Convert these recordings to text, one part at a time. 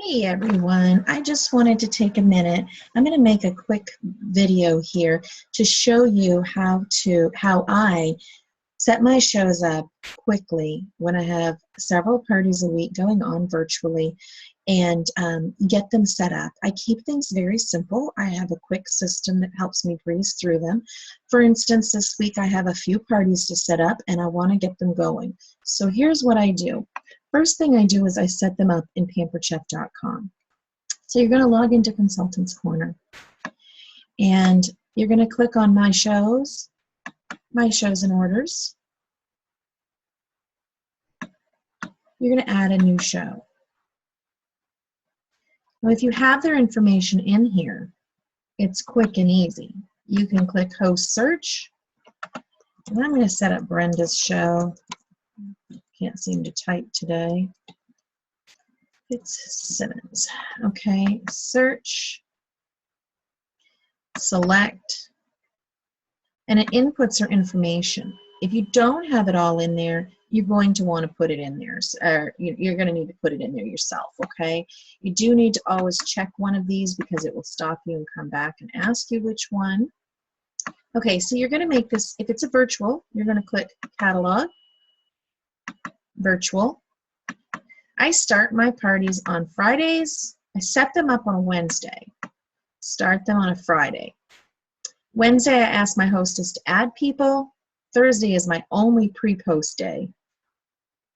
Hey everyone, I just wanted to take a minute. I'm going to make a quick video here to show you how I set my shows up quickly when I have several parties a week going on virtually and get them set up. I keep things very simple. I have a quick system that helps me breeze through them. For instance, this week I have a few parties to set up and I want to get them going. So here's what I do. First thing I do is I set them up in pamperedchef.com. So you're going to log into Consultants Corner and you're going to click on My Shows and Orders. You're going to add a new show. Now, if you have their information in here, it's quick and easy. You can click Host Search, and I'm going to set up Brenda's show. Can't seem to type today. It's Simmons. Okay, search, select, and it inputs our information. If you don't have it all in there, you're going to want to put it in there. Or you're going to need to put it in there yourself, okay? You do need to always check one of these because it will stop you and come back and ask you which one. Okay, so you're going to make this, if it's a virtual, you're going to click Catalog, Virtual. I start my parties on Fridays. I set them up on a Wednesday. Start them on a Friday. Wednesday, I ask my hostess to add people. Thursday is my only pre-post day.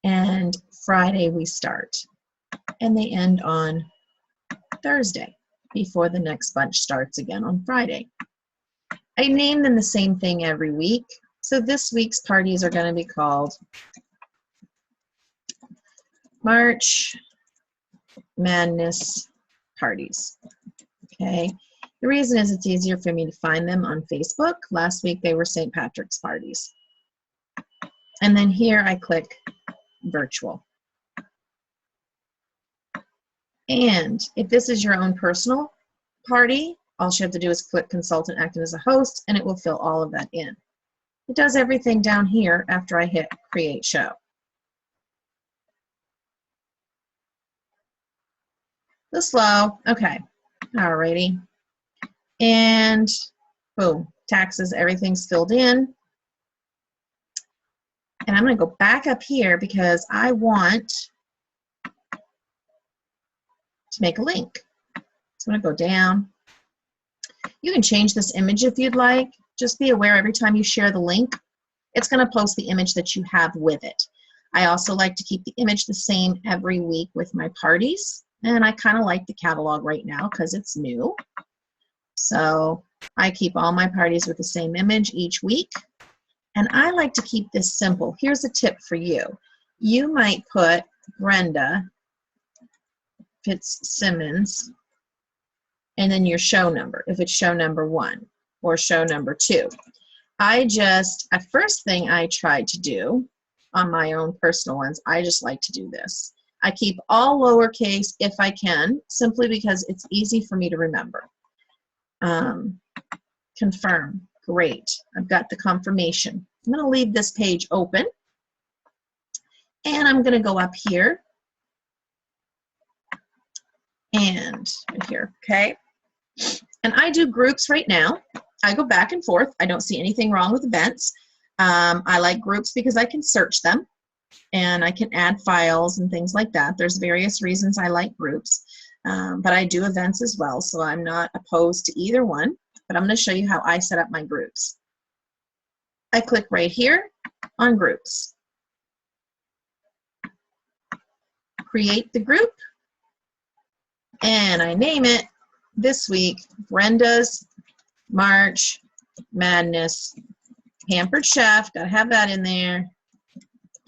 And Friday we start. And they end on Thursday before the next bunch starts again on Friday. I name them the same thing every week. So this week's parties are going to be called March Madness Parties. Okay. The reason is it's easier for me to find them on Facebook. Last week they were St. Patrick's parties. And then here I click Virtual. And if this is your own personal party, all you have to do is click Consultant Acting as a Host and it will fill all of that in. It does everything down here after I hit Create Show. This slow. Okay. Alrighty. And boom, taxes, everything's filled in. And I'm going to go back up here because I want to make a link. So I'm going to go down. You can change this image if you'd like. Just be aware every time you share the link, it's going to post the image that you have with it. I also like to keep the image the same every week with my parties. And I kind of like the catalog right now because it's new. So I keep all my parties with the same image each week. And I like to keep this simple. Here's a tip for you. You might put Brenda Fitzsimmons and then your show number, if it's show number 1 or show number 2. First thing I tried to do on my own personal ones, I just like to do this. I keep all lowercase if I can, simply because it's easy for me to remember. Confirm. Great. I've got the confirmation. I'm going to leave this page open. And I'm going to go up here. And here, okay? And I do groups right now. I go back and forth. I don't see anything wrong with events. I like groups because I can search them. And I can add files and things like that. There's various reasons I like groups, but I do events as well, so I'm not opposed to either one, but I'm going to show you how I set up my groups. I click right here on groups. Create the group, and I name it this week, Brenda's March Madness Pampered Chef. Got to have that in there.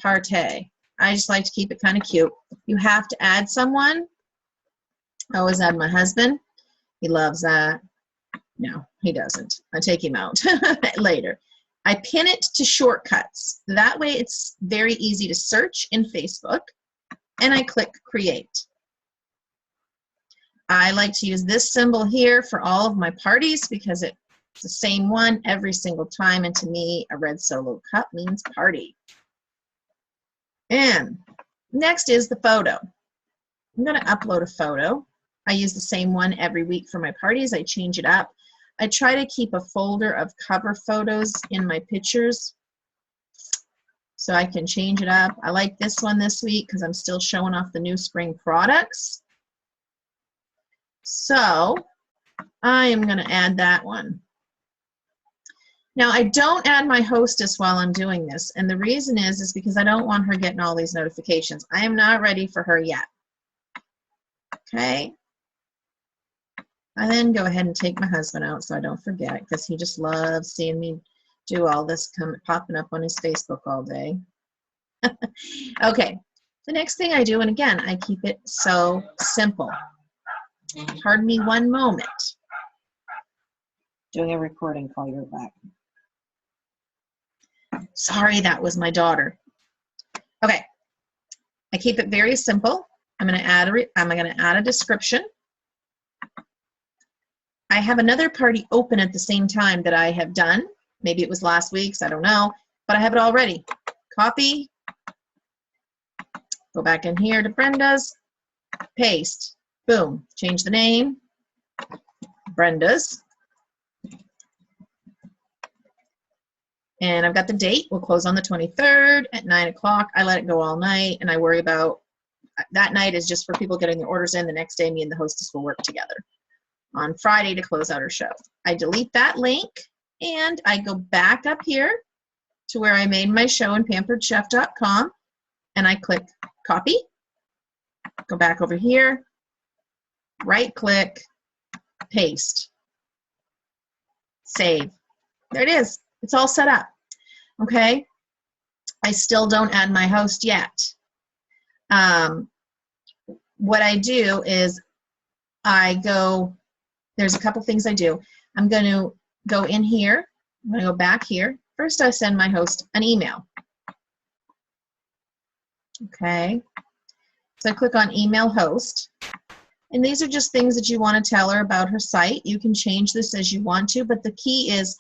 Party. I just like to keep it kind of cute. You have to add someone. I always add my husband. He loves that. No, he doesn't. I take him out later. I pin it to shortcuts. That way it's very easy to search in Facebook. And I click Create. I like to use this symbol here for all of my parties because it's the same one every single time. And to me, a red solo cup means party. And next is the photo. I'm going to upload a photo. I use the same one every week for my parties. I change it up. I try to keep a folder of cover photos in my pictures so I can change it up. I like this one this week because I'm still showing off the new spring products. So I am going to add that one. Now, I don't add my hostess while I'm doing this, and the reason is because I don't want her getting all these notifications. I am not ready for her yet. Okay? I then go ahead and take my husband out so I don't forget, because he just loves seeing me do all this popping up on his Facebook all day. Okay, the next thing I do, and again, I keep it so simple. Pardon me one moment. Doing a recording, call you back. Sorry, that was my daughter. Okay, I keep it very simple. I'm going to add a description. I have another party open at the same time that I have done. Maybe it was last week's, I don't know, but I have it all ready. Copy, go back in here to Brenda's, paste, boom, change the name, Brenda's. And I've got the date. We'll close on the 23rd at 9 o'clock. I let it go all night, and I worry about that night is just for people getting their orders in. The next day, me and the hostess will work together on Friday to close out our show. I delete that link, and I go back up here to where I made my show in pamperedchef.com, and I click copy, go back over here, right-click, paste, save. There it is. It's all set up. Okay? I still don't add my host yet. What I do is there's a couple things I do. I'm going to go in here. I'm going to go back here. First, I send my host an email. Okay? So I click on email host. And these are just things that you want to tell her about her site. You can change this as you want to, but the key is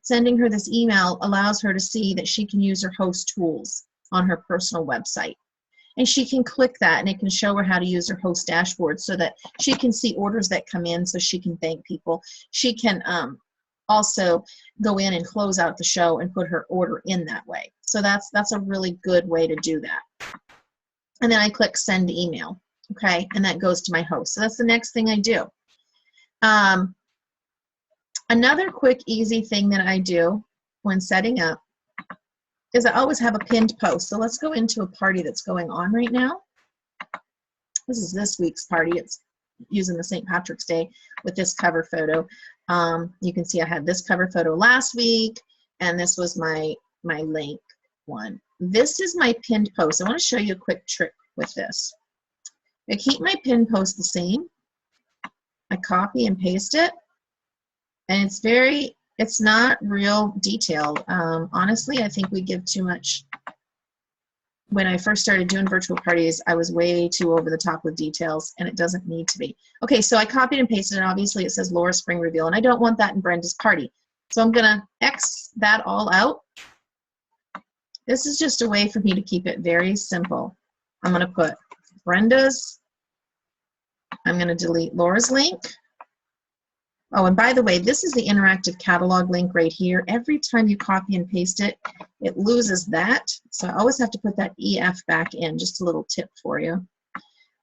sending her this email allows her to see that she can use her host tools on her personal website. And she can click that, and it can show her how to use her host dashboard so that she can see orders that come in, so she can thank people. She can also go in and close out the show and put her order in that way. So that's a really good way to do that. And then I click send email, okay? And that goes to my host. So that's the next thing I do. Another quick, easy thing that I do when setting up is I always have a pinned post. So let's go into a party that's going on right now. This is this week's party. It's using the St. Patrick's Day with this cover photo. You can see I had this cover photo last week, and this was my link one. This is my pinned post. I want to show you a quick trick with this. I keep my pinned post the same. I copy and paste it. And it's not real detailed. Honestly, I think we give too much. When I first started doing virtual parties, I was way too over the top with details, and it doesn't need to be. Okay, so I copied and pasted, and obviously it says Laura Spring Reveal, and I don't want that in Brenda's party. So I'm gonna X that all out. This is just a way for me to keep it very simple. I'm gonna put Brenda's. I'm gonna delete Laura's link. Oh, and by the way, this is the interactive catalog link right here. Every time you copy and paste it, it loses that. So I always have to put that EF back in. Just a little tip for you.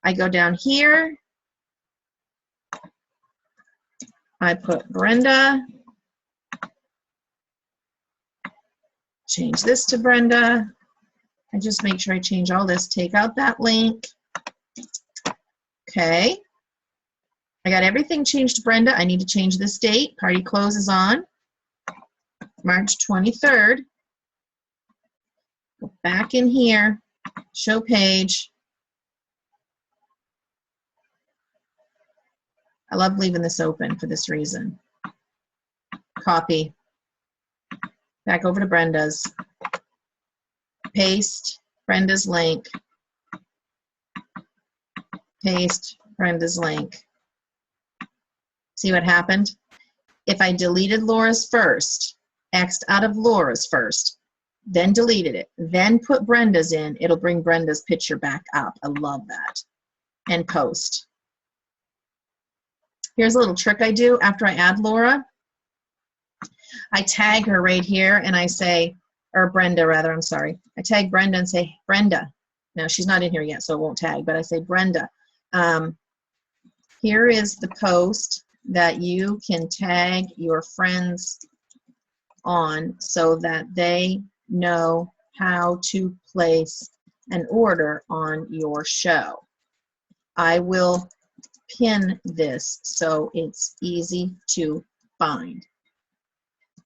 I go down here. I put Brenda. Change this to Brenda. I just make sure I change all this. Take out that link. Okay. I got everything changed to Brenda. I need to change this date. Party closes on March 23rd. Go back in here, show page. I love leaving this open for this reason. Copy. Back over to Brenda's. Paste Brenda's link. Paste Brenda's link. See what happened? If I deleted Laura's first, X'd out of Laura's first, then deleted it, then put Brenda's in, it'll bring Brenda's picture back up. I love that. and post. Here's a little trick I do after I add Laura. I tag her right here and I say, or Brenda rather, I'm sorry. I tag Brenda and say, Brenda. Now she's not in here yet, so it won't tag, but I say, Brenda, here is the post that you can tag your friends on so that they know how to place an order on your show. I will pin this so it's easy to find.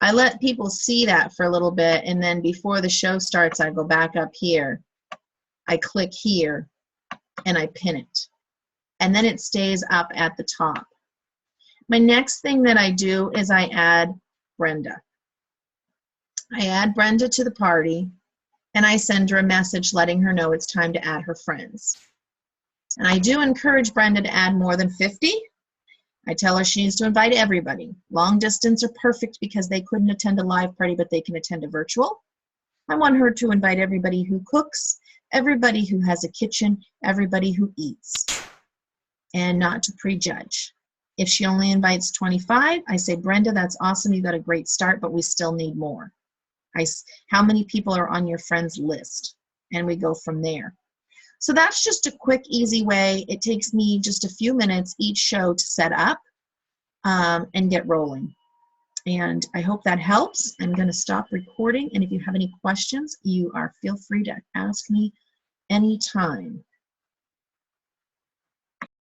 I let people see that for a little bit, and then before the show starts, I go back up here. I click here, and I pin it. And then it stays up at the top. My next thing that I do is I add Brenda. I add Brenda to the party, and I send her a message letting her know it's time to add her friends. And I do encourage Brenda to add more than 50. I tell her she needs to invite everybody. Long distance are perfect because they couldn't attend a live party, but they can attend a virtual. I want her to invite everybody who cooks, everybody who has a kitchen, everybody who eats, and not to prejudge. If she only invites 25, I say, Brenda, that's awesome. You got a great start, but we still need more. How many people are on your friends list? And we go from there. So that's just a quick, easy way. It takes me just a few minutes each show to set up and get rolling. And I hope that helps. I'm going to stop recording. And if you have any questions, feel free to ask me anytime.